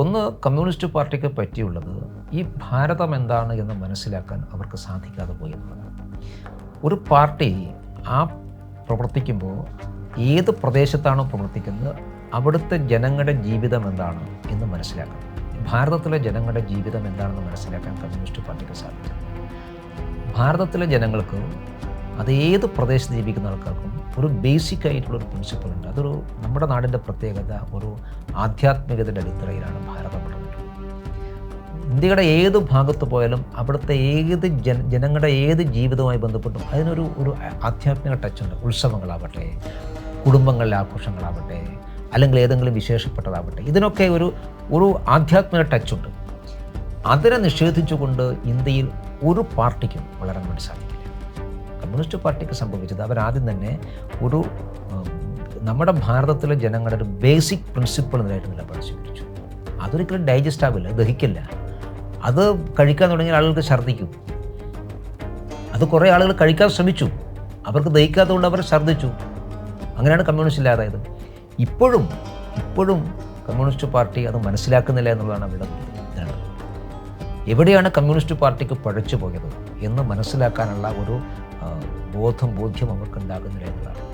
ഒന്ന് കമ്മ്യൂണിസ്റ്റ് പാർട്ടിക്ക് പറ്റിയുള്ളത് ഈ ഭാരതം എന്താണ് എന്ന് മനസ്സിലാക്കാൻ അവർക്ക് സാധിക്കാതെ പോയി എന്നുള്ളതാണ്. ഒരു പാർട്ടി ആ പ്രവർത്തിക്കുമ്പോൾ ഏത് പ്രദേശത്താണോ പ്രവർത്തിക്കുന്നത് അവിടുത്തെ ജനങ്ങളുടെ ജീവിതം എന്താണ് എന്ന് മനസ്സിലാക്കണം. ഭാരതത്തിലെ ജനങ്ങളുടെ ജീവിതം എന്താണെന്ന് മനസ്സിലാക്കാൻ കമ്മ്യൂണിസ്റ്റ് പാർട്ടിക്ക് സാധിച്ചു. ഭാരതത്തിലെ ജനങ്ങൾക്ക് അതേത് പ്രദേശത്ത് ജീവിക്കുന്ന ആൾക്കാർക്കും ഒരു ബേസിക് ആയിട്ടുള്ളൊരു പ്രിൻസിപ്പിൾ ഉണ്ട്. അതൊരു നമ്മുടെ നാടിൻ്റെ പ്രത്യേകത ഒരു ആധ്യാത്മികതയുടെ അടിത്തറയിലാണ് ഭാരതം വളർന്നിട്ടുള്ളത്. ഇന്ത്യയുടെ ഏത് ഭാഗത്ത് പോയാലും അവിടുത്തെ ഏത് ജനങ്ങളുടെ ഏത് ജീവിതവുമായി ബന്ധപ്പെട്ടും അതിനൊരു ആധ്യാത്മിക ടച്ചുണ്ട്. ഉത്സവങ്ങളാവട്ടെ, കുടുംബങ്ങളിലെ ആഘോഷങ്ങളാവട്ടെ, അല്ലെങ്കിൽ ഏതെങ്കിലും വിശേഷപ്പെട്ടതാവട്ടെ, ഇതിനൊക്കെ ഒരു ആധ്യാത്മിക ടച്ചുണ്ട്. അതിനെ നിഷേധിച്ചുകൊണ്ട് ഇന്ത്യയിൽ ഒരു പാർട്ടിക്കും വളരാൻ വേണ്ടി സാധിക്കില്ല. കമ്മ്യൂണിസ്റ്റ് പാർട്ടിക്ക് സംഭവിച്ചത് അവരാദ്യം തന്നെ നമ്മുടെ ഭാരതത്തിലെ ജനങ്ങളുടെ ഒരു ബേസിക് പ്രിൻസിപ്പിൾ നിലയായിട്ട് നിലപാട് സ്വീകരിച്ചു. അതൊരിക്കലും ഡൈജസ്റ്റ് ആവില്ല, ദഹിക്കില്ല. അത് കഴിക്കാൻ തുടങ്ങിയ ആളുകൾക്ക് ഛർദ്ദിക്കും. അത് കുറേ ആളുകൾ കഴിക്കാൻ ശ്രമിച്ചു, അവർക്ക് ദഹിക്കാത്തതുകൊണ്ട് അവർ ഛർദ്ദിച്ചു. അങ്ങനെയാണ് കമ്മ്യൂണിസ്റ്റ് ഇല്ലാതായത്. ഇപ്പോഴും കമ്മ്യൂണിസ്റ്റ് പാർട്ടി അത് മനസ്സിലാക്കുന്നില്ല എന്നുള്ളതാണ് അവരുടെ ഇതാണ്. എവിടെയാണ് കമ്മ്യൂണിസ്റ്റ് പാർട്ടിക്ക് പഴച്ചു പോയത് എന്ന് മനസ്സിലാക്കാനുള്ള ഒരു ബോധ്യം അവർക്ക് ഉണ്ടാകുന്നില്ല എന്നുള്ളതാണ്.